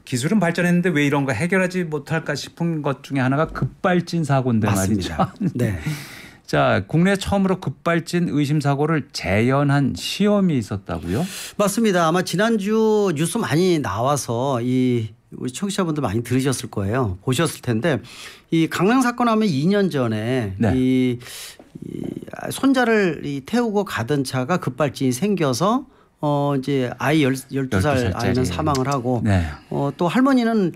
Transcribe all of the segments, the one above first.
기술은 발전했는데 왜 이런 거 해결하지 못할까 싶은 것 중에 하나가 급발진 사고인데 맞습니다. 말이죠. 네. 자, 국내 처음으로 급발진 의심 사고를 재현한 시험이 있었다고요? 맞습니다. 아마 지난주 뉴스 많이 나와서 우리 청취자분들 많이 들으셨을 거예요. 보셨을 텐데 이 강릉 사건 하면 2년 전에 네. 이 손자를 태우고 가던 차가 급발진이 생겨서 이제 아이 12살 아이는 사망을 하고 네. 또 할머니는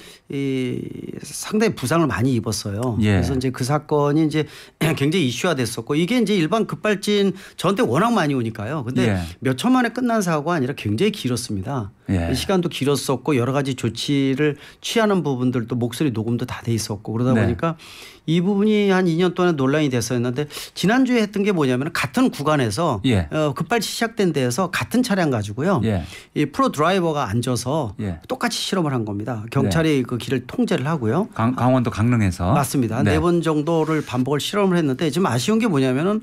상당히 부상을 많이 입었어요. 예. 그래서 이제 그 사건이 이제 굉장히 이슈화 됐었고 이게 이제 일반 급발진 저한테 워낙 많이 오니까요. 근데 예. 몇 초 만에 끝난 사고가 아니라 굉장히 길었습니다. 예. 시간도 길었었고 여러 가지 조치를 취하는 부분들도 목소리 녹음도 다 돼 있었고 그러다 네. 보니까 이 부분이 한 2년 동안 논란이 됐었는데 지난주에 했던 게 뭐냐면 같은 구간에서 예. 급발진 시작된 데에서 같은 차량 가지고요. 예. 이 프로 드라이버가 앉아서 예. 똑같이 실험을 한 겁니다. 경찰이 그 길을 통제를 하고요. 강원도 강릉에서. 맞습니다. 네. 4번 정도를 반복을 실험을 했는데 지금 아쉬운 게 뭐냐면은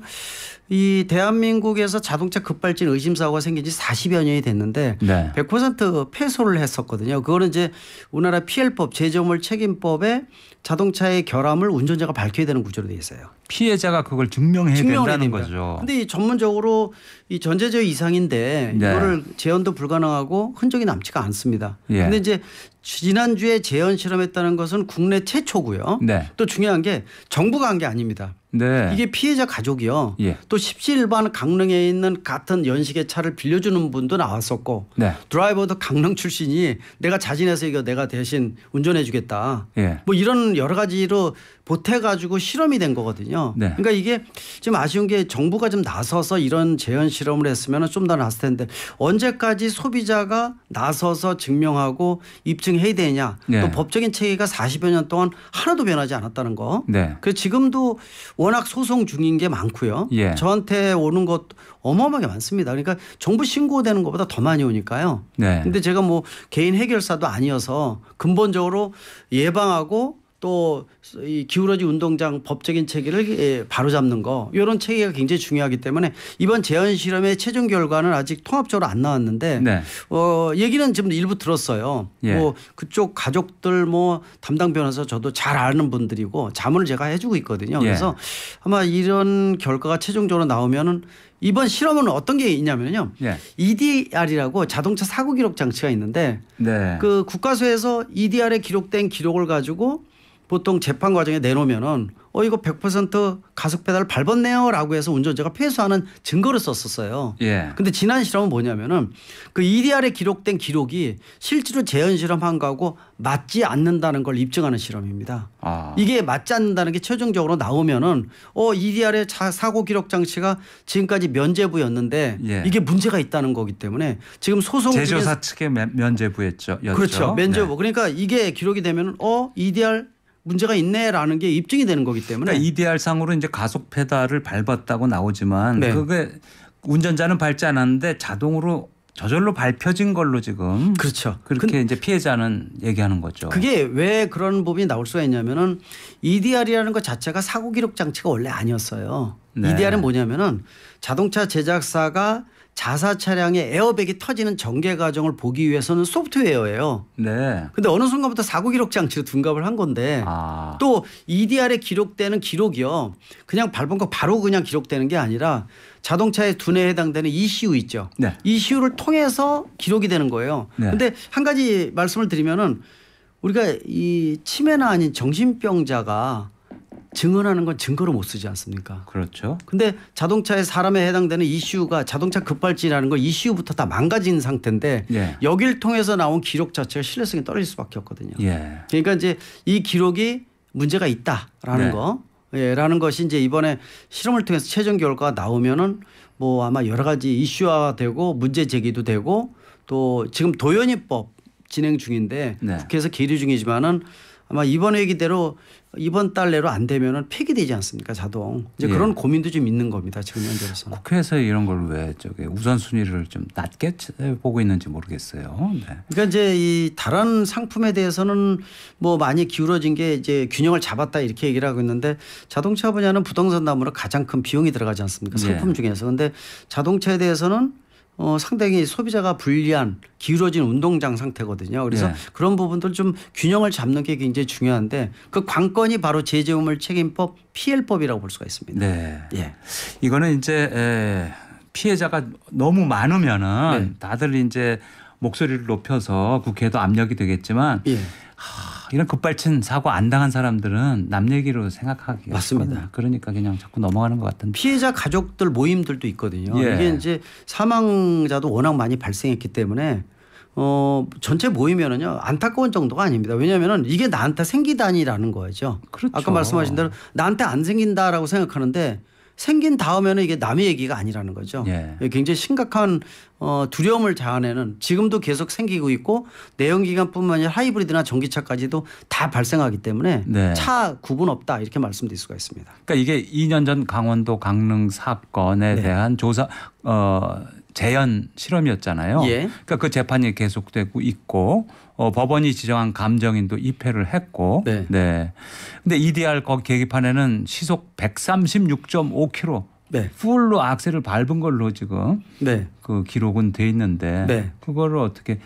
이 대한민국에서 자동차 급발진 의심 사고가 생긴 지 40여 년이 됐는데 네. 100% 패소를 했었거든요. 그거는 이제 우리나라 PL법 제조물 책임법에 자동차의 결함을 운전자가 밝혀야 되는 구조로 돼 있어요. 피해자가 그걸 증명해야 된다는 거죠. 근데 이 전문적으로 이 전제적 이상인데 네. 이거를 재현도 불가능하고 흔적이 남지가 않습니다. 예. 근데 이제 지난주에 재현 실험했다는 것은 국내 최초고요. 네. 또 중요한 게 정부가 한 게 아닙니다. 네. 이게 피해자 가족이요. 예. 또 17번 강릉에 있는 같은 연식의 차를 빌려주는 분도 나왔었고 네. 드라이버도 강릉 출신이 내가 자진해서 이거 내가 대신 운전해 주겠다. 예. 뭐 이런 여러 가지로 보태가지고 실험이 된 거거든요. 네. 그러니까 이게 좀 아쉬운 게 정부가 좀 나서서 이런 재현 실험을 했으면 좀 더 나았을 텐데 언제까지 소비자가 나서서 증명하고 입증해야 되냐. 네. 또 법적인 체계가 40여 년 동안 하나도 변하지 않았다는 거. 네. 그래서 지금도 워낙 소송 중인 게 많고요. 예. 저한테 오는 것 어마어마하게 많습니다. 그러니까 정부 신고되는 것보다 더 많이 오니까요. 네. 근데 제가 뭐 개인 해결사도 아니어서 근본적으로 예방하고 또 이 기울어진 운동장 법적인 체계를 바로잡는 거 이런 체계가 굉장히 중요하기 때문에 이번 재현 실험의 최종 결과는 아직 통합적으로 안 나왔는데 네. 얘기는 지금 일부 들었어요. 예. 뭐 그쪽 가족들 뭐 담당 변호사 저도 잘 아는 분들이고 자문을 제가 해주고 있거든요. 예. 그래서 아마 이런 결과가 최종적으로 나오면은 이번 실험은 어떤 게 있냐면요. 예. EDR이라고 자동차 사고 기록 장치가 있는데 네. 그 국가서에서 EDR에 기록된 기록을 가지고 보통 재판 과정에 내놓으면은 이거 100% 가속 페달을 밟았네요라고 해서 운전자가 패소하는 증거를 썼었어요. 예. 근데 지난 실험은 뭐냐면은 그 EDR에 기록된 기록이 실제로 재현 실험한 거하고 맞지 않는다는 걸 입증하는 실험입니다. 아. 이게 맞지 않는다는 게 최종적으로 나오면은 EDR의 사고 기록 장치가 지금까지 면죄부였는데 예. 이게 문제가 있다는 거기 때문에 지금 소송 중에 제조사 측에 면죄부였죠. 그렇죠. 면죄부. 네. 그러니까 이게 기록이 되면은 EDR 문제가 있네라는 게 입증이 되는 거기 때문에 그러니까 EDR 상으로 이제 가속 페달을 밟았다고 나오지만 네. 그게 운전자는 밟지 않았는데 자동으로 저절로 밟혀진 걸로 지금 그렇죠. 그렇게 이제 피해자는 얘기하는 거죠. 그게 왜 그런 부분이 나올 수가 있냐면은 EDR이라는 것 자체가 사고 기록 장치가 원래 아니었어요. 네. EDR은 뭐냐면은 자동차 제작사가 자사 차량의 에어백이 터지는 전개 과정을 보기 위해서는 소프트웨어예요. 네. 근데 어느 순간부터 사고 기록 장치로 둔갑을 한 건데 아. 또 EDR에 기록되는 기록이요. 그냥 밟은 거 바로 그냥 기록되는 게 아니라 자동차의 두뇌에 해당되는 ECU 있죠. 네. ECU를 통해서 기록이 되는 거예요. 네. 근데 한 가지 말씀을 드리면은 우리가 이 치매나 아닌 정신병자가 증언하는 건 증거로 못 쓰지 않습니까? 그렇죠. 근데 자동차에 사람에 해당되는 ECU가 자동차 급발진이라는 거 ECU부터 다 망가진 상태인데 예. 여길 통해서 나온 기록 자체가 신뢰성이 떨어질 수밖에 없거든요. 예. 그러니까 이제 이 기록이 문제가 있다라는 네. 거, 라는 것이 이제 이번에 실험을 통해서 최종 결과가 나오면은 뭐 아마 여러 가지 이슈화되고 문제 제기도 되고 또 지금 도연위법 진행 중인데 네. 국회에서 계류 중이지만은 아마 이번 회기대로 이번 달 내로 안 되면은 폐기되지 않습니까 자동. 이제 예. 그런 고민도 좀 있는 겁니다 지금 현재로서는. 국회에서 이런 걸 왜 저기 우선순위를 좀 낮게 보고 있는지 모르겠어요. 네. 그러니까 이제 이 다른 상품에 대해서는 뭐 많이 기울어진 게 이제 균형을 잡았다 이렇게 얘기를 하고 있는데 자동차 분야는 부동산 담으로 가장 큰 비용이 들어가지 않습니까? 상품 예. 중에서. 근데 자동차에 대해서는 상당히 소비자가 불리한 기울어진 운동장 상태거든요. 그래서 예. 그런 부분들 좀 균형을 잡는 게 굉장히 중요한데 그 관건이 바로 제재우물 책임법 PL법이라고 볼 수가 있습니다. 네. 예. 이거는 이제 피해자가 너무 많으면은 네. 다들 이제 목소리를 높여서 국회에도 압력이 되겠지만 예. 이런 급발진 사고 안 당한 사람들은 남 얘기로 생각하기 맞습니다. 그러니까 그냥 자꾸 넘어가는 것 같은데. 피해자 가족들 모임들도 있거든요. 예. 이게 이제 사망자도 워낙 많이 발생했기 때문에 전체 모이면은요 안타까운 정도가 아닙니다. 왜냐하면은 이게 나한테 생기다니라는 거죠. 그렇죠. 아까 말씀하신 대로 나한테 안 생긴다라고 생각하는데 생긴 다음에는 이게 남의 얘기가 아니라는 거죠. 예. 굉장히 심각한 두려움을 자아내는 지금도 계속 생기고 있고 내연기관뿐만 아니라 하이브리드나 전기차까지도 다 발생하기 때문에 네. 차 구분 없다 이렇게 말씀드릴 수가 있습니다. 그러니까 이게 2년 전 강원도 강릉 사건에 네. 대한 조사 재연 실험이었잖아요. 예. 그러니까 그 재판이 계속되고 있고 법원이 지정한 감정인도 입회를 했고. 네. 네. 근데 EDR 거기 계기판에는 시속 136.5km 네. 풀로 악셀을 밟은 걸로 지금 네. 그 기록은 돼 있는데 네. 그거를 어떻게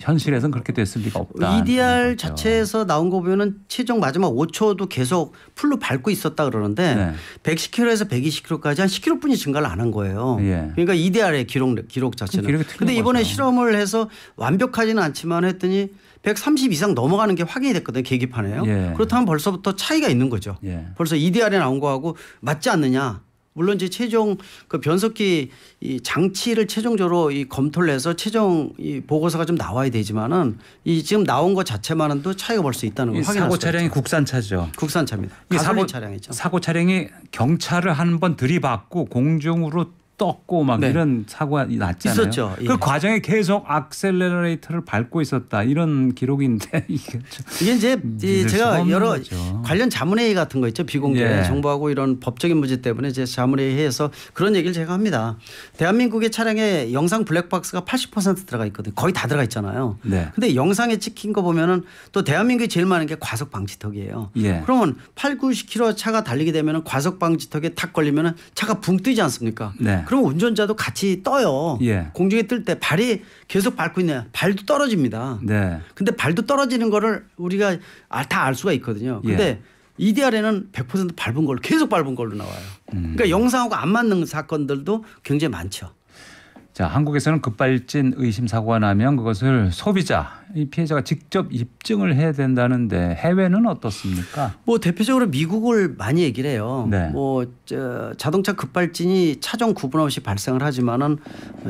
현실에서는 그렇게 됐을 리가 없다. EDR 자체에서 나온 거 보면은 최종 마지막 5초도 계속 풀로 밟고 있었다 그러는데 네. 110km에서 120km까지 한 10km뿐이 증가를 안 한 거예요. 예. 그러니까 EDR의 기록 자체는. 기록이 틀린 근데 이번에 거죠. 실험을 해서 완벽하지는 않지만 했더니 130 이상 넘어가는 게 확인이 됐거든요. 계기판에요. 예. 그렇다면 벌써부터 차이가 있는 거죠. 예. 벌써 EDR에 나온 거하고 맞지 않느냐. 물론 이제 최종 그 변속기 이 장치를 최종적으로 이 검토를 해서 최종 이 보고서가 좀 나와야 되지만은 이 지금 나온 것 자체만은도 차이가 벌써 있다는 걸 이 확인할 사고 수가 차량이 있죠. 국산차죠. 국산차입니다. 이 가솔린 차량이죠. 사고 차량이 경차를 한 번 들이받고 공중으로 떴고 막 네. 이런 사고가 났잖아요. 있었죠. 예. 그 과정에 계속 악셀레레이터를 밟고 있었다 이런 기록인데 이게 좀 이게 이제 믿을 수가 제가 없는 여러 거죠. 관련 자문회의 같은 거 있죠. 비공개 예. 정부하고 이런 법적인 문제 때문에 이제 자문회의해서 그런 얘기를 제가 합니다. 대한민국의 차량에 영상 블랙박스가 80% 들어가 있거든요. 거의 다 들어가 있잖아요. 네. 근데 영상에 찍힌 거 보면은 또 대한민국에 제일 많은 게 과속 방지턱이에요. 예. 그러면 8, 90km 차가 달리게 되면은 과속 방지턱에 탁 걸리면은 차가 붕 뜨지 않습니까? 네. 그럼 운전자도 같이 떠요. 예. 공중에 뜰 때 발이 계속 밟고 있네. 발도 떨어집니다. 네. 근데 발도 떨어지는 거를 우리가 다 알 수가 있거든요. 근데 EDR에는 100% 밟은 걸로 계속 밟은 걸로 나와요. 그러니까 영상하고 안 맞는 사건들도 굉장히 많죠. 자, 한국에서는 급발진 의심 사고가 나면 그것을 소비자, 이 피해자가 직접 입증을 해야 된다는데 해외는 어떻습니까? 뭐 대표적으로 미국을 많이 얘기를 해요. 네. 자동차 급발진이 차종 구분 없이 발생을 하지만은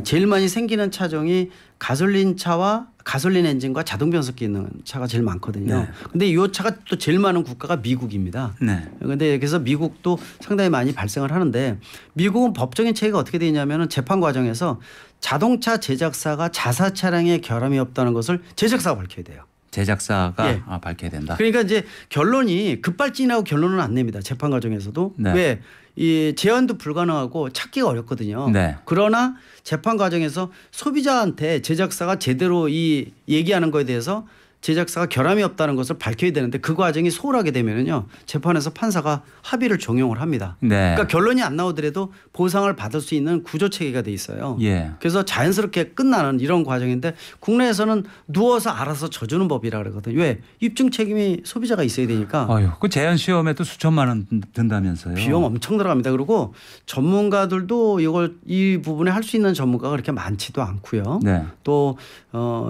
제일 많이 생기는 차종이 가솔린 차와 가솔린 엔진과 자동 변속기 있는 차가 제일 많거든요. 네. 근데 이 차가 또 제일 많은 국가가 미국입니다. 네. 그런데 그래서 미국도 상당히 많이 발생을 하는데 미국은 법적인 체계가 어떻게 되어 있냐면은 재판 과정에서 자동차 제작사가 자사 차량에 결함이 없다는 것을 제작사가 밝혀야 돼요. 제작사가 예. 밝혀야 된다. 그러니까 이제 결론이 급발진이라고 결론은 안 냅니다. 재판 과정에서도. 네. 왜? 이 제한도 불가능하고 찾기가 어렵거든요. 네. 그러나 재판 과정에서 소비자한테 제작사가 제대로 이 얘기하는 거에 대해서 제작사가 결함이 없다는 것을 밝혀야 되는데 그 과정이 소홀하게 되면은요 재판에서 판사가 합의를 종용을 합니다. 네. 그러니까 결론이 안 나오더라도 보상을 받을 수 있는 구조 체계가 돼 있어요. 예. 그래서 자연스럽게 끝나는 이런 과정인데 국내에서는 누워서 알아서 져주는 법이라 그러거든요. 왜? 입증 책임이 소비자가 있어야 되니까 어휴, 그 재현 시험에도 수천만 원 든다면서요. 비용 엄청 들어갑니다. 그리고 전문가들도 이 부분에 할 수 있는 전문가가 그렇게 많지도 않고요. 네. 또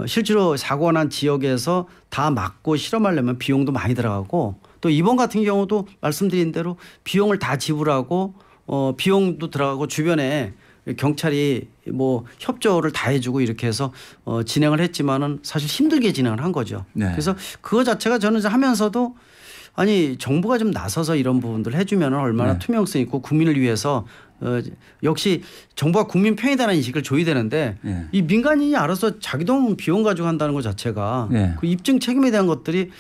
실제로 사고가 난 지역에서 다 막고 실험하려면 비용도 많이 들어가고 또 이번 같은 경우도 말씀드린 대로 비용을 다 지불하고 비용도 들어가고 주변에 경찰이 뭐 협조를 다 해주고 이렇게 해서 진행을 했지만은 사실 힘들게 진행을 한 거죠. 네. 그래서 그거 자체가 저는 하면서도 아니 정부가 좀 나서서 이런 부분들을 해주면 얼마나 네. 투명성 있고 국민을 위해서 역시 정부가 국민 편이다는 인식을 줘야 되는데 네. 이 민간인이 알아서 자기 돈 비용 가지고 한다는 것 자체가 네. 그 입증 책임에 대한 것들이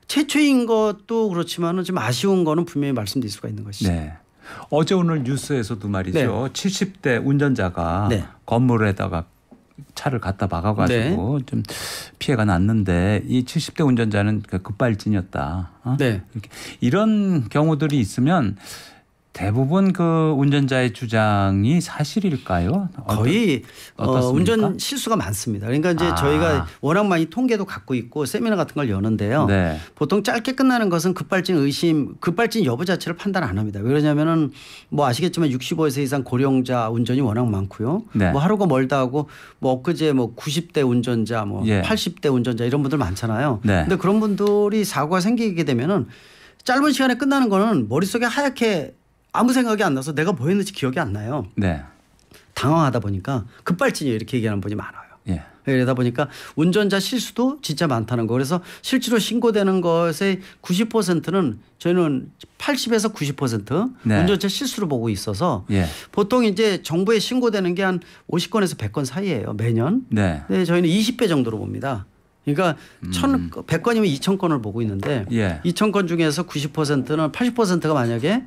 최초인 것도 그렇지만은 좀 아쉬운 거는 분명히 말씀드릴 수가 있는 것이죠. 네. 어제 오늘 뉴스에서도 말이죠. 네. 70대 운전자가 네. 건물에다가 차를 갖다 박아가지고 좀 피해가 났는데 이 70대 운전자는 급발진이었다. 네. 이렇게 이런 경우들이 있으면 대부분 그 운전자의 주장이 사실일까요? 거의 어떻습니까? 운전 실수가 많습니다. 그러니까 이제 저희가 워낙 많이 통계도 갖고 있고 세미나 같은 걸 여는데요. 네. 보통 짧게 끝나는 것은 급발진 의심, 급발진 여부 자체를 판단 안 합니다. 왜 그러냐면은 뭐 아시겠지만 65세 이상 고령자 운전이 워낙 많고요. 네. 뭐 하루가 멀다 하고 뭐 엊그제 뭐 90대 운전자 뭐 예. 80대 운전자 이런 분들 많잖아요. 네. 근데 그런 분들이 사고가 생기게 되면은 짧은 시간에 끝나는 거는 머릿속에 하얗게 아무 생각이 안 나서 내가 뭐 했는지 기억이 안 나요. 네. 당황하다 보니까 급발진이에요 이렇게 얘기하는 분이 많아요. 예. 그러다 보니까 운전자 실수도 진짜 많다는 거. 그래서 실제로 신고되는 것의 90%는 저희는 80에서 90% 네. 운전자 실수로 보고 있어서 예. 보통 이제 정부에 신고되는 게 한 50건에서 100건 사이예요 매년. 네. 근데 저희는 20배 정도로 봅니다. 그러니까 100건이면 2,000건을 보고 있는데 예. 2,000건 중에서 90%는 80%가 만약에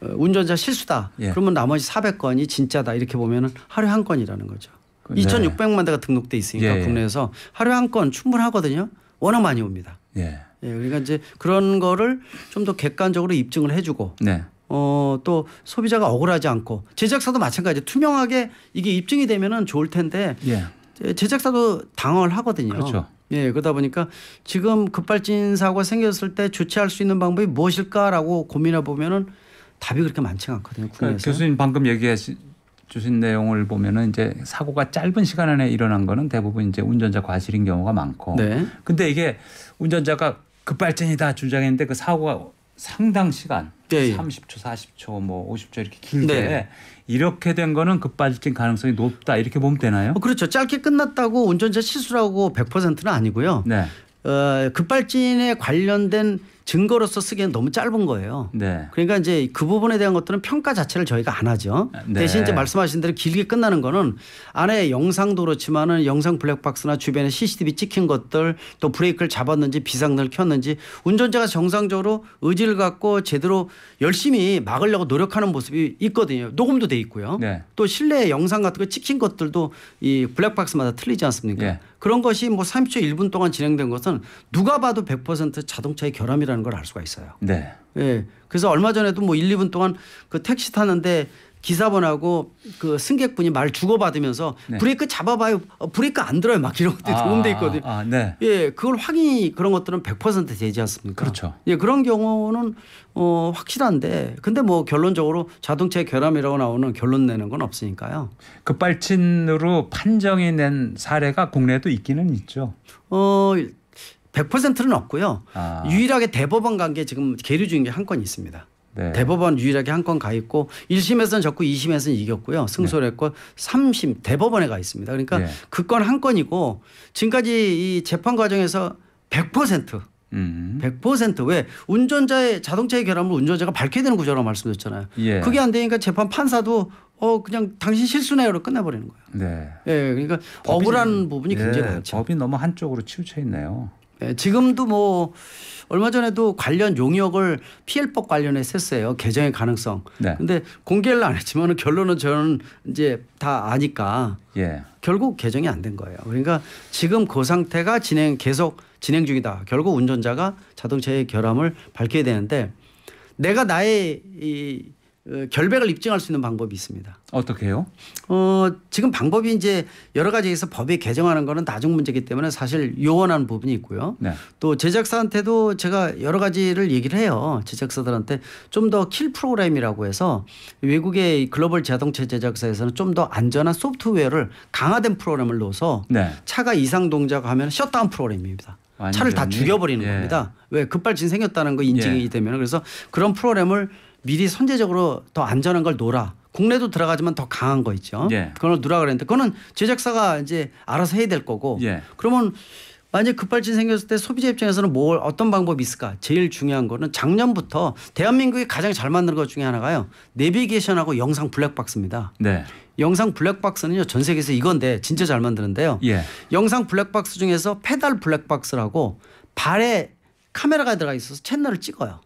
운전자 실수다. 예. 그러면 나머지 400건이 진짜다. 이렇게 보면은 하루에 한 건이라는 거죠. 네. 2,600만 대가 등록돼 있으니까 예. 국내에서 하루에 한 건 충분하거든요. 워낙 많이 옵니다. 예. 예, 그러니까 이제 그런 거를 좀 더 객관적으로 입증을 해주고 네. 또 소비자가 억울하지 않고 제작사도 마찬가지 투명하게 이게 입증이 되면은 좋을 텐데 예. 제작사도 당황을 하거든요. 그렇죠. 예, 그러다 보니까 지금 급발진 사고가 생겼을 때 조치할 수 있는 방법이 무엇일까라고 고민해 보면은 답이 그렇게 많지가 않거든요. 국내에서. 그러니까 교수님 방금 얘기해 주신 내용을 보면은 이제 사고가 짧은 시간 안에 일어난 거는 대부분 이제 운전자 과실인 경우가 많고. 네. 근데 이게 운전자가 급발진이다 주장했는데 그 사고가 상당 시간 예. 30초, 40초, 뭐 50초 이렇게 길게 네. 이렇게 된 거는 급발진 가능성이 높다 이렇게 보면 되나요? 그렇죠. 짧게 끝났다고 운전자 실수라고 100%는 아니고요. 네. 급발진에 관련된 증거로서 쓰기엔 너무 짧은 거예요. 네. 그러니까 이제 그 부분에 대한 것들은 평가 자체를 저희가 안 하죠. 네. 대신 이제 말씀하신 대로 길게 끝나는 거는 안에 영상도 그렇지만은 영상 블랙박스나 주변에 CCTV 찍힌 것들 또 브레이크를 잡았는지 비상등을 켰는지 운전자가 정상적으로 의지를 갖고 제대로 열심히 막으려고 노력하는 모습이 있거든요. 녹음도 돼 있고요. 네. 또 실내 영상 같은 거 찍힌 것들도 이 블랙박스마다 틀리지 않습니까? 예. 그런 것이 뭐 30초 1분 동안 진행된 것은 누가 봐도 100% 자동차의 결함이라는 걸 알 수가 있어요. 네. 예. 그래서 얼마 전에도 뭐 1, 2분 동안 그 택시 타는데 기사분하고 그 승객분이 말 주고받으면서 네. 브레이크 잡아봐요. 브레이크 안 들어요. 막 이런 것들이 녹음돼 있거든요. 네. 예, 그걸 확인이 그런 것들은 100% 되지 않습니까? 그렇죠. 예, 그런 경우는 확실한데 근데 뭐 결론적으로 자동차의 결함이라고 나오는 결론 내는 건 없으니까요. 급발진으로 판정이 낸 사례가 국내에도 있기는 있죠. 100%는 없고요. 유일하게 대법원 간 게 지금 계류 중인 게 한 건 있습니다. 네. 대법원 유일하게 한 건 가 있고 1심에서는 졌고 2심에서는 이겼고요. 승소를 했고 3심 대법원에 가 있습니다. 그러니까 네. 그 건 한 건이고 지금까지 이 재판 과정에서 100% 100% 왜 운전자의 자동차의 결함을 운전자가 밝혀야 되는 구조라고 말씀드렸잖아요. 예. 그게 안 되니까 재판 판사도 그냥 당신 실수네요로 끝내버리는 거예요. 네. 예, 그러니까 억울한 부분이 굉장히 많죠. 법이 너무 한쪽으로 치우쳐 있네요. 예, 지금도 뭐 얼마 전에도 관련 용역을 피해법 관련해서 했어요. 개정의 가능성. 네. 근데 공개를 안 했지만 결론은 저는 이제 다 아니까 예. 결국 개정이 안 된 거예요. 그러니까 지금 그 상태가 계속 진행 중이다. 결국 운전자가 자동차의 결함을 밝혀야 되는데 내가 나의 이 결백을 입증할 수 있는 방법이 있습니다. 어떻게 해요? 지금 방법이 이제 여러 가지에서 법이 개정하는 거는 나중 문제이기 때문에 사실 요원한 부분이 있고요. 네. 또 제작사한테도 제가 여러 가지를 얘기를 해요. 제작사들한테 좀 더 킬 프로그램이라고 해서 외국의 글로벌 자동차 제작사에서는 좀 더 안전한 소프트웨어를 강화된 프로그램을 넣어서 네. 차가 이상 동작하면 셧다운 프로그램입니다. 차를 다 완전히? 죽여버리는 예. 겁니다. 왜 급발진 생겼다는 거 인증이 예. 되면 그래서 그런 프로그램을 미리 선제적으로 더 안전한 걸 놓으라. 국내도 들어가지만 더 강한 거 있죠. 예. 그걸 놓으라 그랬는데 그거는 제작사가 이제 알아서 해야 될 거고. 예. 그러면 만약 급발진 생겼을 때 소비자 입장에서는 어떤 방법이 있을까? 제일 중요한 거는 작년부터 대한민국이 가장 잘 만든 것 중에 하나가요. 내비게이션하고 영상 블랙박스입니다. 네. 영상 블랙박스는요 전 세계에서 이건데 진짜 잘 만드는데요. 예. 영상 블랙박스 중에서 페달 블랙박스라고 발에 카메라가 들어가 있어서 채널을 찍어요.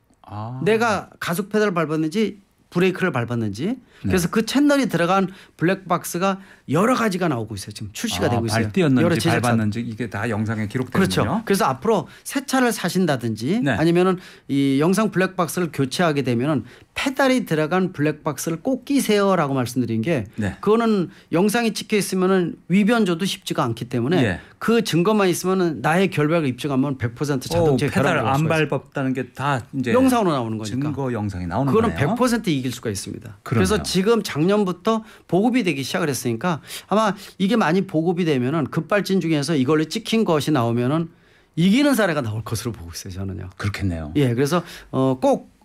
내가 가속 페달을 밟았는지 브레이크를 밟았는지 그래서 그 채널이 들어간 블랙박스가 여러 가지가 나오고 있어요. 지금 출시가 되고 있어요. 발 띄었는지 여러 제작사. 밟았는지 이게 다 영상에 기록되는군요. 그렇죠. 그래서 앞으로 새 차를 사신다든지 네. 아니면은 이 영상 블랙박스를 교체하게 되면은 페달이 들어간 블랙박스를 꼭 끼세요라고 말씀드린 게 네. 그거는 영상이 찍혀 있으면은 위변조도 쉽지가 않기 때문에 예. 그 증거만 있으면은 나의 결백을 입증하면 100% 자동차에 페달 결함이 안 없어요. 밟았다는 게 다 이제 영상으로 나오는 거니까. 증거 영상이 나오는 그거는 거네요. 100% 이길 수가 있습니다. 그러네요. 그래서 지금 작년부터 보급이 되기 시작을 했으니까 아마 이게 많이 보급이 되면은 급발진 중에서 이걸로 찍힌 것이 나오면은 이기는 사례가 나올 것으로 보고 있어요, 저는요. 그렇겠네요. 예, 그래서 꼭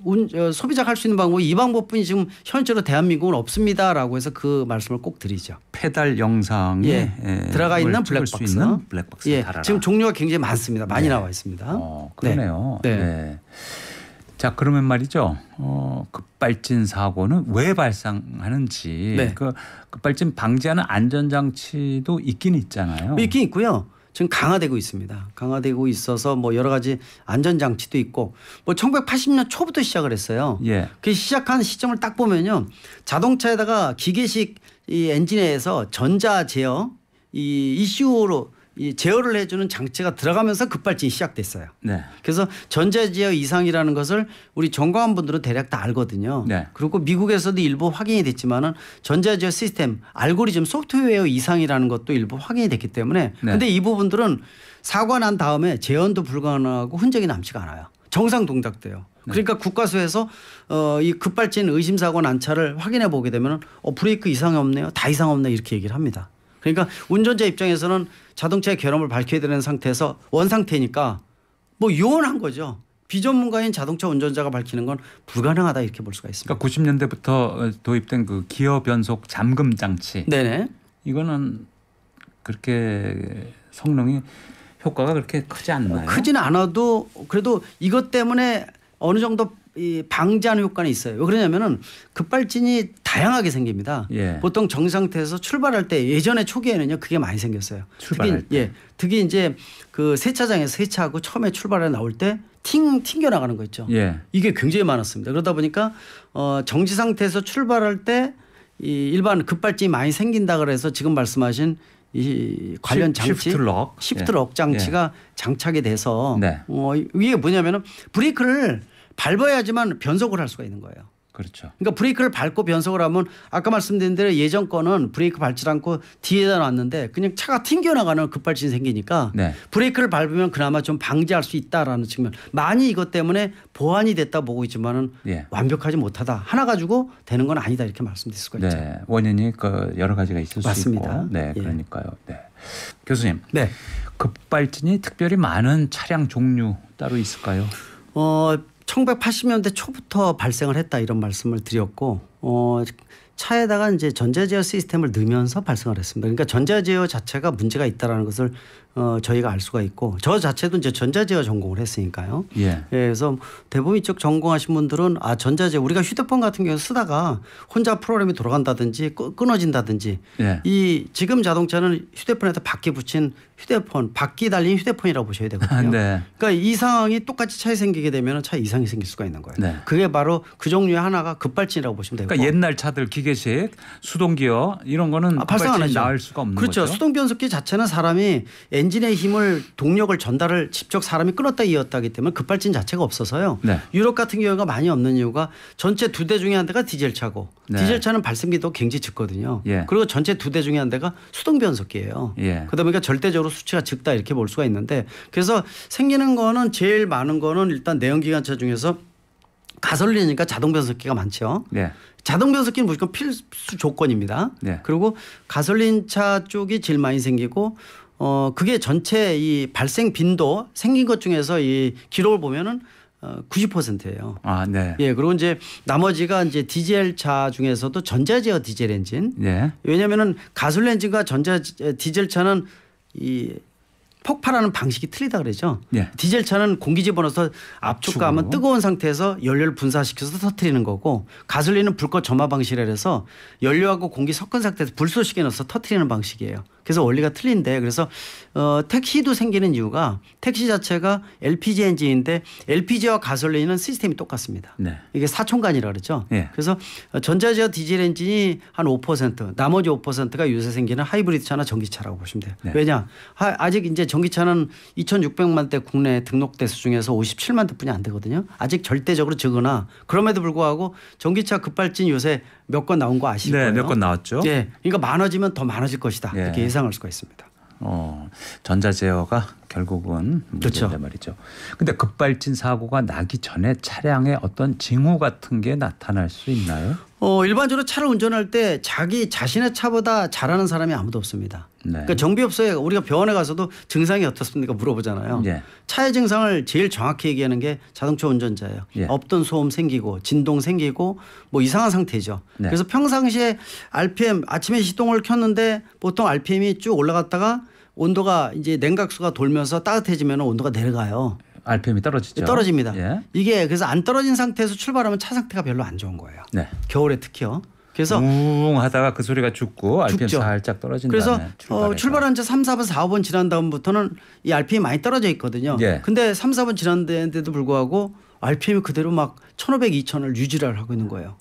소비자가 할 수 있는 방법이 이 방법뿐이 지금 현재로 대한민국은 없습니다라고 해서 그 말씀을 꼭 드리죠. 페달 영상에 예, 들어가 있는 블랙박스. 블랙박스를 예, 달아라. 지금 종류가 굉장히 많습니다. 많이 네. 나와 있습니다. 그러네요. 네. 네. 자, 그러면 말이죠. 급발진 사고는 왜 발생하는지 네. 그 급발진 방지하는 안전장치도 있긴 있잖아요. 있긴 있고요. 지금 강화되고 있습니다. 강화되고 있어서 뭐 여러 가지 안전장치도 있고 뭐 1980년 초부터 시작을 했어요. 예. 그 시작한 시점을 딱 보면요. 자동차에다가 기계식 이 엔진에서 전자 제어 이 ECU로 이 제어를 해주는 장치가 들어가면서 급발진이 시작됐어요. 네. 그래서 전자 제어 이상이라는 것을 우리 전공한 분들은 대략 다 알거든요. 네. 그리고 미국에서도 일부 확인이 됐지만은 전자 제어 시스템 알고리즘 소프트웨어 이상이라는 것도 일부 확인이 됐기 때문에 네. 근데 이 부분들은 사고 난 다음에 재현도 불가능하고 흔적이 남지가 않아요. 정상 동작돼요. 그러니까 국가수에서 이 급발진 의심 사고 난 차를 확인해 보게 되면 브레이크 이상이 없네요. 다 이상 없네 이렇게 얘기를 합니다. 그러니까 운전자 입장에서는 자동차의 결함을 밝혀야 되는 상태에서 원상태니까 뭐 요원한 거죠. 비전문가인 자동차 운전자가 밝히는 건 불가능하다 이렇게 볼 수가 있습니다. 그러니까 90년대부터 도입된 그 기어 변속 잠금 장치. 네네. 이거는 그렇게 성능이 효과가 그렇게 크지 않나요? 크지는 않아도 그래도 이것 때문에 어느 정도 이 방지하는 효과는 있어요. 왜 그러냐면은 급발진이 다양하게 생깁니다. 예. 보통 정상태에서 출발할 때 예전에 초기에는요 그게 많이 생겼어요. 출발할 때. 특히 이제 그 세차장에서 세차하고 처음에 출발해 나올 때 튕겨 나가는 거 있죠. 예. 이게 굉장히 많았습니다. 그러다 보니까 정지 상태에서 출발할 때 이 일반 급발진이 많이 생긴다 그래서 지금 말씀하신 이 관련 장치 시프트 럭 장치가 장착이 돼서 네. 이게 뭐냐면은 브레이크를 밟아야지만 변속을 할 수가 있는 거예요. 그렇죠. 그러니까 브레이크를 밟고 변속을 하면 아까 말씀드린 대로 예전 거는 브레이크 밟지 않고 뒤에다 놨는데 그냥 차가 튕겨나가는 급발진이 생기니까 네. 브레이크를 밟으면 그나마 좀 방지할 수 있다라는 측면. 많이 이것 때문에 보완이 됐다 보고 있지만은 예. 완벽하지 못하다. 하나 가지고 되는 건 아니다 이렇게 말씀드릴 수가 있죠. 네. 원인이 그 여러 가지가 있을 맞습니다. 수 있고. 네. 예. 그러니까요. 네. 교수님. 네. 급발진이 특별히 많은 차량 종류 따로 있을까요? 1980년대 초부터 발생을 했다 이런 말씀을 드렸고 차에다가 이제 전자제어 시스템을 넣으면서 발생을 했습니다. 그러니까 전자제어 자체가 문제가 있다라는 것을 저희가 알 수가 있고 저 자체도 이제 전자제어 전공을 했으니까요. 예. 그래서 대부분 이쪽 전공하신 분들은 전자제어 우리가 휴대폰 같은 경우 쓰다가 혼자 프로그램이 돌아간다든지 끊어진다든지 예. 이 지금 자동차는 휴대폰에다 바퀴 붙인 휴대폰 바퀴 달린 휴대폰이라고 보셔야 되거든요. 네. 그러니까 이 상황이 똑같이 차에 생기게 되면 차에 이상이 생길 수가 있는 거예요. 네. 그게 바로 그 종류의 하나가 급발진이라고 보시면 되고. 그러니까 옛날 차들 기계식 수동기어 이런 거는 발생 안 급발진이 하죠. 나을 수가 없는 그렇죠. 거죠. 수동 변속기 자체는 사람이 엔진의 힘을 동력을 전달을 직접 사람이 끊었다 이었다 하기 때문에 급발진 자체가 없어서요. 네. 유럽 같은 경우가 많이 없는 이유가 전체 2대 중에 한 대가 디젤 차고 네. 디젤 차는 발생기도 굉장히 적거든요. 예. 그리고 전체 2대 중에 한 대가 수동 변속기예요. 예. 그러다 보니까 절대적으로 수치가 적다 이렇게 볼 수가 있는데 그래서 생기는 거는 제일 많은 거는 일단 내연기관차 중에서 가솔린이니까 자동 변속기가 많죠. 네. 자동 변속기는 무조건 필수 조건입니다. 네. 그리고 가솔린 차 쪽이 제일 많이 생기고 그게 전체 이 발생 빈도 생긴 것 중에서 이 기록을 보면은 90%예요. 네. 예, 그리고 이제 나머지가 이제 디젤 차 중에서도 전자제어 디젤 엔진. 네. 왜냐면은 가솔린 엔진과 디젤 차는 이 폭발하는 방식이 틀리다 그러죠. 예. 디젤 차는 공기 집어넣어서 압축감은 뜨거운 상태에서 연료를 분사시켜서 터뜨리는 거고 가솔린은 불꽃 점화 방식이라 해서 연료하고 공기 섞은 상태에서 불쏘시개 넣어서 터뜨리는 방식이에요. 그래서 원리가 틀린데 그래서 택시도 생기는 이유가 택시 자체가 LPG 엔진인데 LPG와 가솔린은 시스템이 똑같습니다. 네. 이게 사촌간이라 그러죠. 예. 그래서 전자제어 디젤 엔진이 한 5%, 나머지 5%가 요새 생기는 하이브리드 차나 전기차라고 보시면 돼요. 네. 왜냐? 아직 이제 전기차는 2,600만 대 국내 등록 대수 중에서 57만 대뿐이 안 되거든요. 아직 절대적으로 적으나 그럼에도 불구하고 전기차 급발진 요새 몇 건 나온 거 아실 네, 거예요. 몇 건 나왔죠. 예, 그러니까 많아지면 더 많아질 것이다. 예. 이렇게 예상할 수가 있습니다. 전자제어가 결국은 문제인데 그렇죠. 말이죠. 근데 급발진 사고가 나기 전에 차량에 어떤 징후 같은 게 나타날 수 있나요? 일반적으로 차를 운전할 때 자신의 차보다 잘하는 사람이 아무도 없습니다. 네. 그러니까 정비업소에 우리가 병원에 가서도 증상이 어떻습니까 물어보잖아요. 예. 차의 증상을 제일 정확히 얘기하는 게 자동차 운전자예요. 예. 없던 소음 생기고 진동 생기고 뭐 이상한 상태죠. 네. 그래서 평상시에 RPM 아침에 시동을 켰는데 보통 RPM이 쭉 올라갔다가 온도가 이제 냉각수가 돌면서 따뜻해지면 온도가 내려가요. RPM이 떨어지죠. 떨어집니다. 예. 이게 그래서 안 떨어진 상태에서 출발하면 차 상태가 별로 안 좋은 거예요. 네. 겨울에 특히요. 그래서 웅 하다가 그 소리가 죽고 RPM 죽죠. 살짝 떨어진 그래서 다음에 출발해서. 출발한 지 3, 4번, 4번 지난 다음부터는 이 RPM이 많이 떨어져 있거든요. 예. 근데 3, 4번 지났는데도 불구하고 RPM이 그대로 막 1,500, 2,000을 유지를 하고 있는 거예요.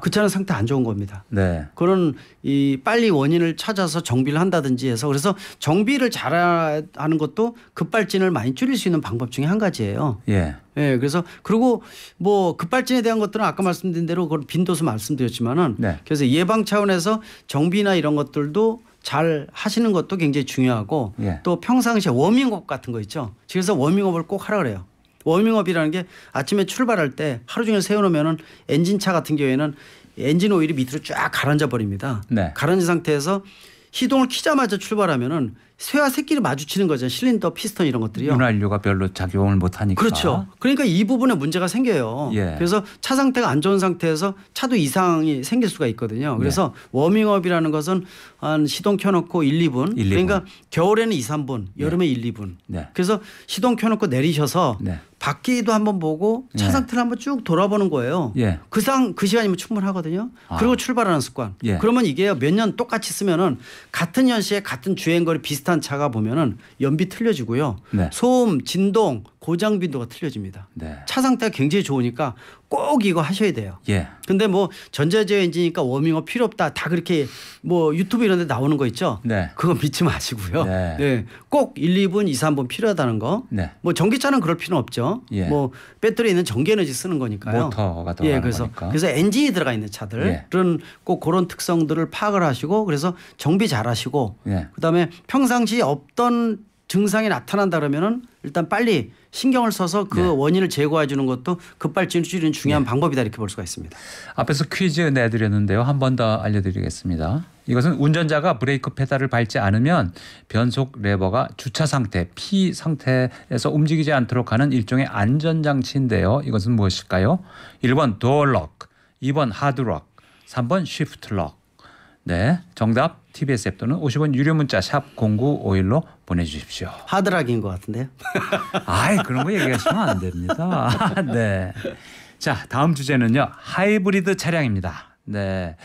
그 차는 상태 안 좋은 겁니다. 네. 그런 이 빨리 원인을 찾아서 정비를 한다든지 해서 그래서 정비를 잘하는 것도 급발진을 많이 줄일 수 있는 방법 중에 한 가지예요. 예. 예, 그래서 그리고 뭐 급발진에 대한 것들은 아까 말씀드린 대로 그건 빈도수 말씀드렸지만은 네. 그래서 예방 차원에서 정비나 이런 것들도 잘 하시는 것도 굉장히 중요하고 예. 또 평상시에 워밍업 같은 거 있죠. 그래서 워밍업을 꼭 하라 그래요. 워밍업이라는 게 아침에 출발할 때 하루 종일 세워놓으면은 엔진차 같은 경우에는 엔진 오일이 밑으로 쫙 가라앉아 버립니다. 네. 가라앉은 상태에서 시동을 키자마자 출발하면은 쇠와 새끼를 마주치는 거죠. 실린더, 피스톤 이런 것들이요. 윤활유가 별로 작용을 못 하니까. 그렇죠. 그러니까 이 부분에 문제가 생겨요. 예. 그래서 차 상태가 안 좋은 상태에서 차도 이상이 생길 수가 있거든요. 그래서 워밍업이라는 것은 한 시동 켜놓고 1, 2분. 1, 2분. 그러니까 겨울에는 2, 3분, 여름에 1, 2분. 네. 그래서 시동 켜놓고 내리셔서 네. 바퀴도 한번 보고 차 네. 상태를 한번 쭉 돌아보는 거예요. 예. 그 시간이면 충분하거든요. 그리고 출발하는 습관. 예. 그러면 이게 몇 년 똑같이 쓰면은 같은 연시에 같은 주행거리 비슷한 차가 보면은 연비 틀려지고요. 네. 소음, 진동, 고장 빈도가 틀려집니다. 네. 차 상태가 굉장히 좋으니까 꼭 이거 하셔야 돼요. 예. 근데 뭐 전자제어 엔진이니까 워밍업 필요 없다. 다 그렇게 뭐 유튜브 이런 데 나오는 거 있죠. 네. 그거 믿지 마시고요. 네. 네. 꼭 1, 2분, 2, 3분 필요하다는 거. 네. 뭐 전기차는 그럴 필요는 없죠. 예. 뭐 배터리에 있는 전기 에너지 쓰는 거니까요. 모터가 들어가는 예, 그래서 거니까. 그래서 엔진이 들어가 있는 차들은 예. 꼭 그런 특성들을 파악을 하시고 그래서 정비 잘 하시고 예. 그다음에 평상시 없던 증상이 나타난다 그러면은 일단 빨리 신경을 써서 그 네. 원인을 제거해 주는 것도 급발진을 줄이는 중요한 방법이다 이렇게 볼 수가 있습니다. 앞에서 퀴즈 내드렸는데요. 한 번 더 알려드리겠습니다. 이것은 운전자가 브레이크 페달을 밟지 않으면 변속 레버가 주차 상태, P 상태에서 움직이지 않도록 하는 일종의 안전장치인데요. 이것은 무엇일까요? 1번 도어럭, 2번 하드럭, 3번 쉬프트럭. 네, 정답 TBS 앱 또는 50원 유료 문자 샵 0951로 보내주십시오. 하드락인 것 같은데요. 아이 그런 거 얘기하시면 안 됩니다. 네. 자 다음 주제는요 하이브리드 차량입니다. 네.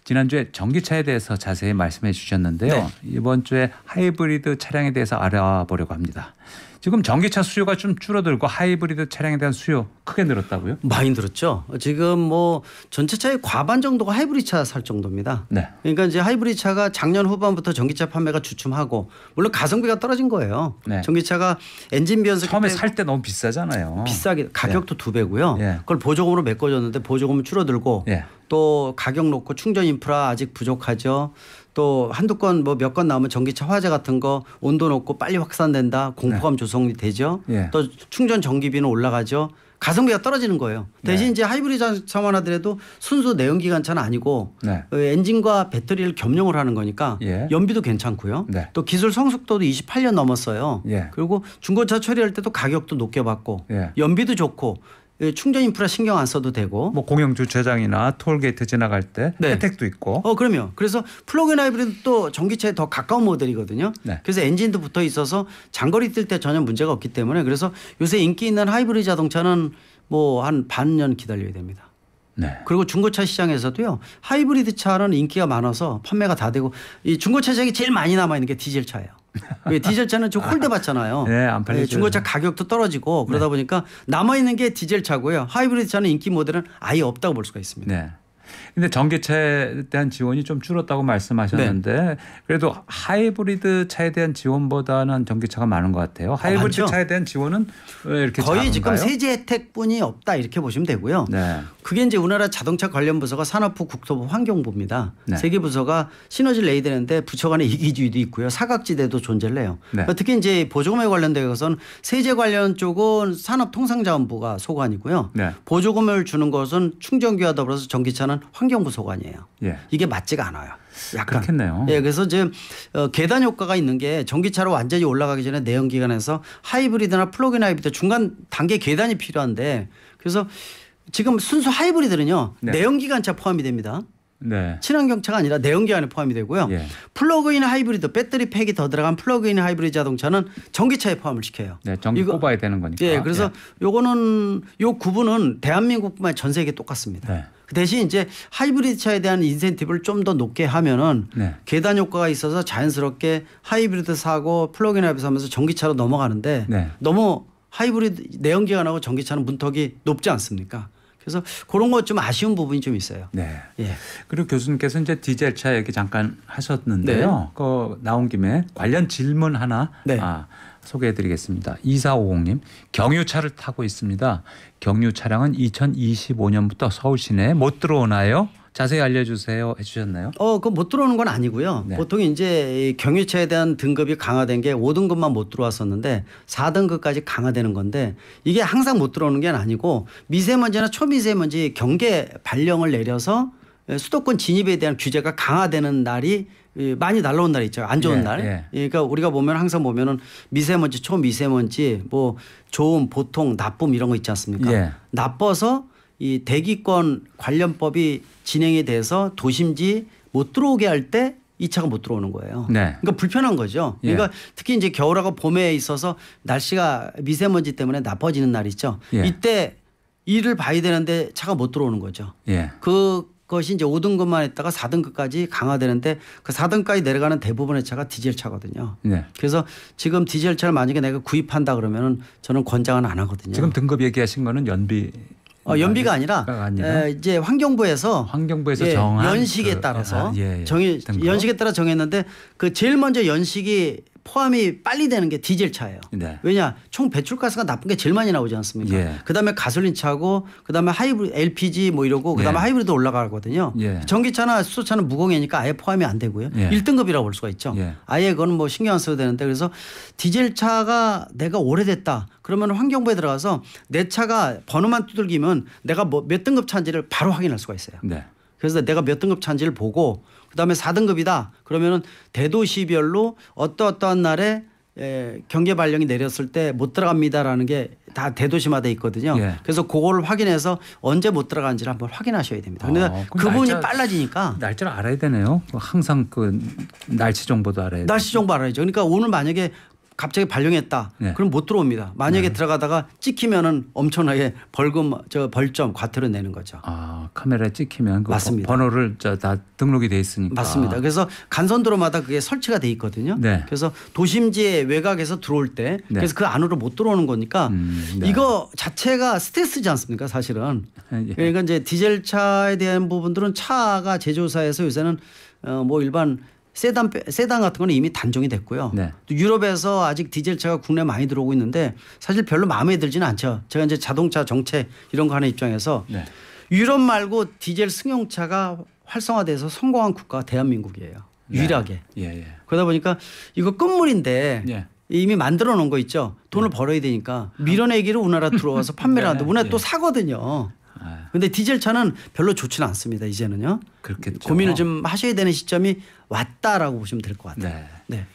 지난주에 전기차에 대해서 자세히 말씀해 주셨는데요. 네. 이번 주에 하이브리드 차량에 대해서 알아보려고 합니다. 지금 전기차 수요가 좀 줄어들고 하이브리드 차량에 대한 수요 크게 늘었다고요? 많이 늘었죠. 지금 뭐 전체 차의 과반 정도가 하이브리드 차 살 정도입니다. 네. 그러니까 이제 하이브리드 차가 작년 후반부터 전기차 판매가 주춤하고 물론 가성비가 떨어진 거예요. 네. 전기차가 엔진 변速기 처음에 때문에 살 때 너무 비싸잖아요. 비싸게 가격도 2배고요. 예. 그걸 보조금으로 메꿔줬는데 보조금은 줄어들고 예. 또 가격 놓고 충전 인프라 아직 부족하죠. 또 한두 건 뭐 몇 건 나오면 전기차 화재 같은 거 온도 높고 빨리 확산된다. 공포감 조성이 되죠. 예. 또 충전 전기비는 올라가죠. 가성비가 떨어지는 거예요. 대신 네. 이제 하이브리드 차만 하더라도 순수 내연기관차는 아니고 네. 엔진과 배터리를 겸용을 하는 거니까 예. 연비도 괜찮고요. 네. 또 기술 성숙도도 28년 넘었어요. 예. 그리고 중고차 처리할 때도 가격도 높게 받고 예. 연비도 좋고 충전 인프라 신경 안 써도 되고. 뭐 공영 주차장이나 톨게이트 지나갈 때 네. 혜택도 있고. 그럼요. 그래서 플러그인 하이브리드도 전기차에 더 가까운 모델이거든요. 네. 그래서 엔진도 붙어 있어서 장거리 뛸 때 전혀 문제가 없기 때문에 그래서 요새 인기 있는 하이브리드 자동차는 뭐 한 반년 기다려야 됩니다. 네. 그리고 중고차 시장에서도요. 하이브리드 차는 인기가 많아서 판매가 다 되고 이 중고차 시장이 제일 많이 남아 있는 게 디젤 차예요. 디젤 차는 좀 홀대 받잖아요. 네, 안 팔리죠. 중고차 가격도 떨어지고 그러다 보니까 남아 있는 게 디젤 차고요. 하이브리드 차는 인기 모델은 아예 없다고 볼 수가 있습니다. 네. 근데 전기차에 대한 지원이 좀 줄었다고 말씀하셨는데 네. 그래도 하이브리드 차에 대한 지원보다는 전기차가 많은 것 같아요. 하이브리드 많죠. 차에 대한 지원은 왜 이렇게 거의 작은가요? 지금 세제 혜택뿐이 없다 이렇게 보시면 되고요. 네. 그게 이제 우리나라 자동차 관련 부서가 산업부, 국토부, 환경부입니다. 네. 세 개 부서가 시너지를 내야 되는데 부처 간의 이기주의도 있고요. 사각지대도 존재를 해요. 네. 특히 이제 보조금에 관련된 것은 세제 관련 쪽은 산업통상자원부가 소관이고요. 네. 보조금을 주는 것은 충전기와 더불어서 전기차는 환경부 소관이에요. 예. 이게 맞지가 않아요. 약간. 그렇겠네요. 예, 그래서 이제 계단 효과가 있는 게 전기차로 완전히 올라가기 전에 내연기관에서 하이브리드나 플러그인 하이브리드 중간 단계 계단이 필요한데 그래서 지금 순수 하이브리드는요. 네. 내연기관차 포함이 됩니다. 네. 친환경차가 아니라 내연기관에 포함이 되고요. 예. 플러그인 하이브리드 배터리 팩이 더 들어간 플러그인 하이브리드 자동차는 전기차에 포함을 시켜요. 네, 전기 꼽아야 되는 거니까. 예, 그래서 요거는 요 구분은 대한민국뿐만 아니라 전 세계 똑같습니다. 네. 그 대신 이제 하이브리드 차에 대한 인센티브를 좀 더 높게 하면은 네. 계단 효과가 있어서 자연스럽게 하이브리드 사고 플러그인 하이브리드 사면서 전기차로 넘어가는데 네. 너무 하이브리드 내연기관하고 전기차는 문턱이 높지 않습니까? 그래서 그런 것 좀 아쉬운 부분이 좀 있어요. 네. 예. 그리고 교수님께서 이제 디젤차 얘기 잠깐 하셨는데요. 그 나온 김에 관련 질문 하나 네. 소개해드리겠습니다. 2450님 경유차를 타고 있습니다. 경유 차량은 2025년부터 서울 시내에 못 들어오나요? 자세히 알려주세요 해주셨나요? 그거 못 들어오는 건 아니고요. 네. 보통 이제 이 경유차에 대한 등급이 강화된 게 5등급만 못 들어왔었는데 4등급까지 강화되는 건데 이게 항상 못 들어오는 게 아니고 미세먼지나 초미세먼지 경계 발령을 내려서 수도권 진입에 대한 규제가 강화되는 날이 많이 날라온 날이 있죠. 안 좋은 예, 날. 예. 그러니까 우리가 보면 항상 보면은 미세먼지, 초미세먼지, 뭐 좋음, 보통, 나쁨 이런 거 있지 않습니까? 예. 나빠서 이 대기권 관련법이 진행이 돼서 도심지 못 들어오게 할 때 이 차가 못 들어오는 거예요. 네. 그러니까 불편한 거죠. 예. 그러니까 특히 이제 겨울하고 봄에 있어서 날씨가 미세먼지 때문에 나빠지는 날 있죠. 예. 이때 일을 봐야 되는데 차가 못 들어오는 거죠. 예. 그것이 이제 5등급만 했다가 4등급까지 강화되는데 그 4등까지 내려가는 대부분의 차가 디젤 차거든요. 네. 그래서 지금 디젤 차를 만약에 내가 구입한다 그러면은 저는 권장은 안 하거든요. 지금 등급 얘기하신 거는 연비. 연비가 아니라 이제 환경부에서 환경부에서 정한 연식에 그, 따라서 예. 등급. 연식에 따라 정했는데 그 제일 먼저 연식이 포함이 빨리 되는 게 디젤 차예요. 네. 왜냐 총 배출가스가 나쁜 게 제일 많이 나오지 않습니까? 예. 그다음에 가솔린 차고 그다음에 하이브리드 LPG 뭐 이러고 그다음에 예. 하이브리드 올라가거든요. 예. 전기차나 수소차는 무공해니까 아예 포함이 안 되고요. 예. 1등급이라고 볼 수가 있죠. 예. 아예 그거는 뭐 신경 안 써도 되는데 그래서 디젤 차가 내가 오래됐다. 그러면 환경부에 들어가서 내 차가 번호만 두들기면 내가 뭐 몇 등급 차인지를 바로 확인할 수가 있어요. 네. 그래서 내가 몇 등급 차인지를 보고 그다음에 4등급이다. 그러면은 대도시별로 어떠한 날에 경계 발령이 내렸을 때 못 들어갑니다라는 게 다 대도시마다 있거든요. 예. 그래서 그거를 확인해서 언제 못 들어가는지를 한번 확인하셔야 됩니다. 그런데 그럼 그분이 날짜- 빨라지니까 날짜를 알아야 되네요. 항상 그 날씨 정보도 알아야 돼요. 날씨 정보 알아야죠. 그러니까 오늘 만약에 갑자기 발령했다. 네. 그럼 못 들어옵니다. 만약에 들어가다가 찍히면은 엄청나게 벌점 과태료 내는 거죠. 카메라에 찍히면 그 맞습니다. 번호를 다 등록이 돼 있으니까. 맞습니다. 그래서 간선도로마다 그게 설치가 돼 있거든요. 네. 그래서 도심지의 외곽에서 들어올 때 네. 그래서 그 안으로 못 들어오는 거니까 네. 이거 자체가 스트레스지 않습니까 사실은. 예. 그러니까 이제 디젤 차에 대한 부분들은 차가 제조사에서 요새는 뭐 일반 세단 같은 거는 이미 단종이 됐고요. 네. 또 유럽에서 아직 디젤 차가 국내 많이 들어오고 있는데 사실 별로 마음에 들지는 않죠. 제가 이제 자동차 정책 이런 거 하는 입장에서 네. 유럽 말고 디젤 승용차가 활성화돼서 성공한 국가가 대한민국이에요. 유일하게. 예. 그러다 보니까 이거 끝물인데 예. 이미 만들어 놓은 거 있죠. 돈을 벌어야 되니까 밀어내기로 우리나라 들어와서 판매를 하는데 우리나라 또 사거든요. 근데 디젤 차는 별로 좋지는 않습니다. 이제는요. 그렇겠죠. 고민을 좀 하셔야 되는 시점이 왔다라고 보시면 될 것 같아요. 네. 네.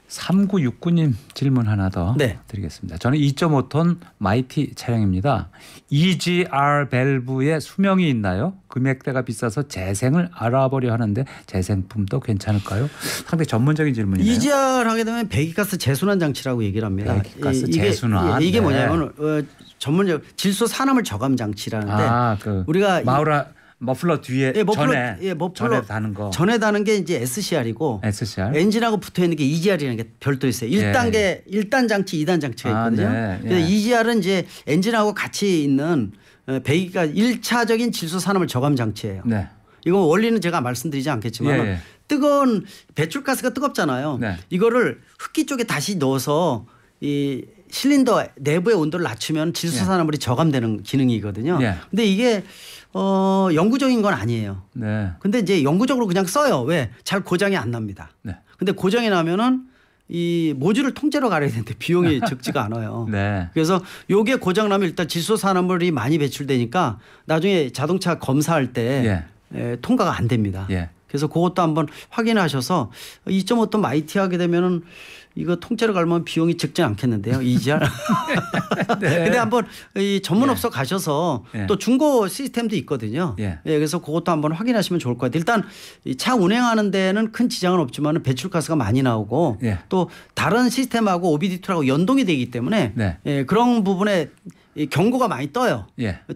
3969님 질문 하나 더 네. 드리겠습니다. 저는 2.5톤 마이티 차량입니다. EGR 밸브에 수명이 있나요? 금액대가 비싸서 재생을 알아보려 하는데 재생품도 괜찮을까요? 상당히 전문적인 질문이네요. EGR 하게 되면 배기가스 재순환 장치라고 얘기를 합니다. 배기가스 재순환. 이게 네. 뭐냐면 전문적 질소 산화물 저감 장치라는데 그 우리가 머플러 뒤에 전에 다는 거. 전에 다는 게 이제 SCR이고 SCR. 엔진하고 붙어 있는 게 EGR이라는 게 별도 있어요. 1단 장치, 2단 장치가 있거든요. 네. 그래서 EGR은 이제 엔진하고 같이 있는 배기가 1차적인 질소 산화물 저감 장치예요. 네. 이거 원리는 제가 말씀드리지 않겠지만 뜨거운 배출가스가 뜨겁잖아요. 네. 이거를 흡기 쪽에 다시 넣어서 이 실린더 내부의 온도를 낮추면 질소산화물이 저감되는 기능이거든요. 근데 이게 영구적인 건 아니에요. 네. 근데 이제 영구적으로 그냥 써요. 왜? 잘 고장이 안 납니다. 네. 근데 고장이 나면은 이 모듈을 통째로 갈아야 되는데 비용이 적지가 않아요. 네. 그래서 요게 고장 나면 일단 질소산화물이 많이 배출되니까 나중에 자동차 검사할 때 통과가 안 됩니다. 그래서 그것도 한번 확인하셔서 2.5톤 마이티 하게 되면은 이거 통째로 갈면 비용이 적지 않겠는데요. EGR. 네. 근데 한번 이 전문업소 가셔서 또 중고 시스템도 있거든요. 그래서 그것도 한번 확인하시면 좋을 것 같아요. 일단 이 차 운행하는 데는 큰 지장은 없지만 배출가스가 많이 나오고 또 다른 시스템하고 OBD2하고 연동이 되기 때문에 그런 부분에 이 경고가 많이 떠요.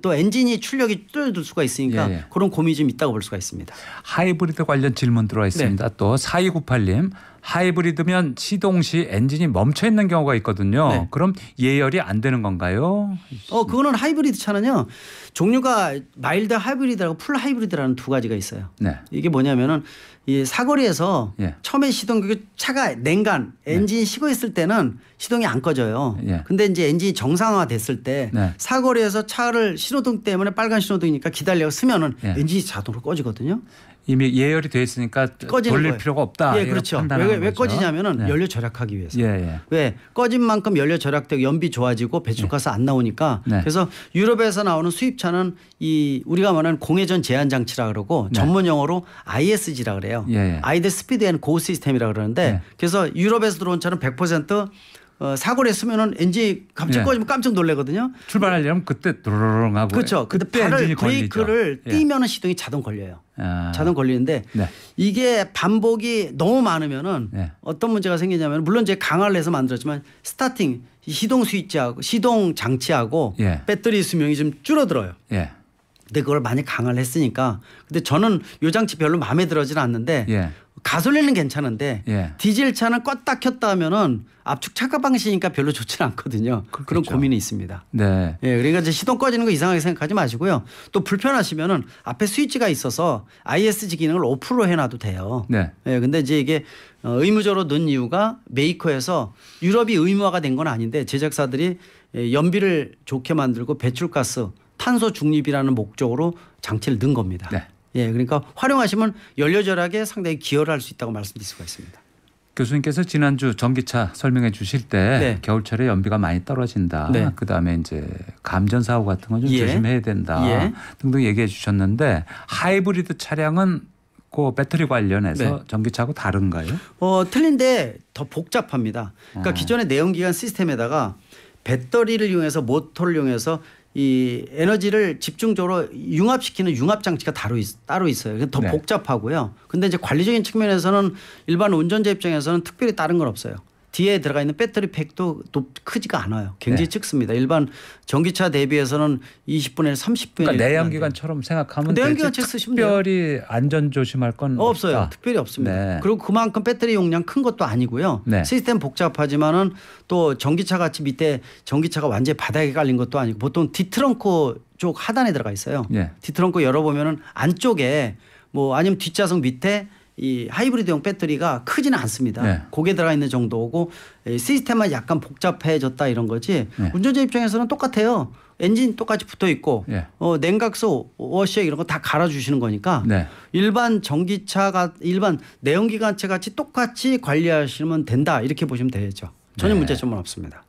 또 엔진이 출력이 줄어들 수가 있으니까 그런 고민이 좀 있다고 볼 수가 있습니다. 하이브리드 관련 질문 들어와 있습니다. 또 4298님. 하이브리드면 시동 시 엔진이 멈춰 있는 경우가 있거든요. 그럼 예열이 안 되는 건가요? 그거는 하이브리드 차는요. 종류가 마일드 하이브리드하고 풀 하이브리드라는 두 가지가 있어요. 이게 뭐냐면은 이 사거리에서 처음에 시동 차가 냉간 엔진이 식어 있을 때는 시동이 안 꺼져요. 근데 이제 엔진이 정상화 됐을 때 사거리에서 차를 신호등 때문에 빨간 신호등이니까 기다려 쓰면은 엔진이 자동으로 꺼지거든요. 이미 예열이 돼 있으니까 돌릴 거예요. 필요가 없다. 그렇죠. 왜 꺼지냐면은 연료 절약하기 위해서. 왜 꺼진 만큼 연료 절약되고 연비 좋아지고 배출가스 안 나오니까. 그래서 유럽에서 나오는 수입차는 이 우리가 말하는 공회전 제한 장치라 그러고 전문 용어로 ISG라 그래요. 아이드 스피드 앤 고 시스템이라 그러는데 그래서 유럽에서 들어온 차는 100% 사고를 했으면은 엔진이 갑자기 꺼지면 깜짝 놀래거든요. 출발하려면 그때 도로롱 하고. 그렇죠. 근데 발을 브레이크를 띄면은 시동이 자동 걸려요. 자동 걸리는데 이게 반복이 너무 많으면은 어떤 문제가 생기냐면 물론 이제 강화를 해서 만들었지만 스타팅 시동 스위치하고 시동 장치하고 배터리 수명이 좀 줄어들어요. 근데 그걸 많이 강화를 했으니까 근데 저는 요 장치 별로 마음에 들어지는 않는데 가솔린은 괜찮은데 디젤 차는 껐다 켰다 하면은 압축 차가 방식이니까 별로 좋지는 않거든요. 그렇겠죠. 그런 고민이 있습니다. 그러니까 이제 시동 꺼지는 거 이상하게 생각하지 마시고요. 또 불편하시면은 앞에 스위치가 있어서 ISG 기능을 오프로 해놔도 돼요. 근데 이제 이게 의무적으로 넣은 이유가 메이커에서 유럽이 의무화가 된 건 아닌데 제작사들이 연비를 좋게 만들고 배출가스 탄소 중립이라는 목적으로 장치를 넣은 겁니다. 그러니까 활용하시면 연료 절약에 상당히 기여를 할 수 있다고 말씀드릴 수가 있습니다. 교수님께서 지난주 전기차 설명해 주실 때 겨울철에 연비가 많이 떨어진다. 그다음에 이제 감전 사고 같은 건 좀 조심해야 된다. 등등 얘기해 주셨는데 하이브리드 차량은 그 배터리 관련해서 전기차하고 다른가요? 틀린데 더 복잡합니다. 그러니까 기존의 내연기관 시스템에다가 배터리를 이용해서 모터를 이용해서 이 에너지를 집중적으로 융합시키는 융합 장치가 따로 있어요. 더 복잡하고요. 근데 이제 관리적인 측면에서는 일반 운전자 입장에서는 특별히 다른 건 없어요. 뒤에 들어가 있는 배터리 팩도 크지가 않아요. 굉장히 적습니다. 일반 전기차 대비해서는 20분에서 30분에 그러니까 내연기관처럼 생각하면 내연기관 쓰시면 특별히 안전 조심할 건 없어요. 없다. 특별히 없습니다. 그리고 그만큼 배터리 용량 큰 것도 아니고요. 시스템 복잡하지만은 또 전기차 같이 밑에 전기차가 완전히 바닥에 깔린 것도 아니고 보통 뒤트렁크 쪽 하단에 들어가 있어요. 뒤트렁크 열어보면은 안쪽에 뭐 아니면 뒷좌석 밑에 이 하이브리드용 배터리가 크지는 않습니다. 고개 들어가 있는 정도고 시스템만 약간 복잡해졌다 이런 거지. 운전자 입장에서는 똑같아요. 엔진 똑같이 붙어 있고 냉각수, 워셔 이런 거 다 갈아주시는 거니까 일반 전기차가 일반 내연기관차 같이 똑같이 관리하시면 된다 이렇게 보시면 되죠. 전혀 문제점은 없습니다.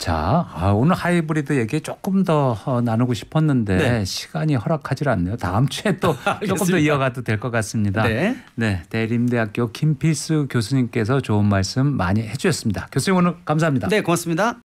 자, 오늘 하이브리드 얘기 조금 더 나누고 싶었는데 네. 시간이 허락하지 않네요. 다음 주에 또 조금 더 이어가도 될 것 같습니다. 네. 네, 대림대학교 김필수 교수님께서 좋은 말씀 많이 해주셨습니다. 교수님 오늘 감사합니다. 네, 고맙습니다.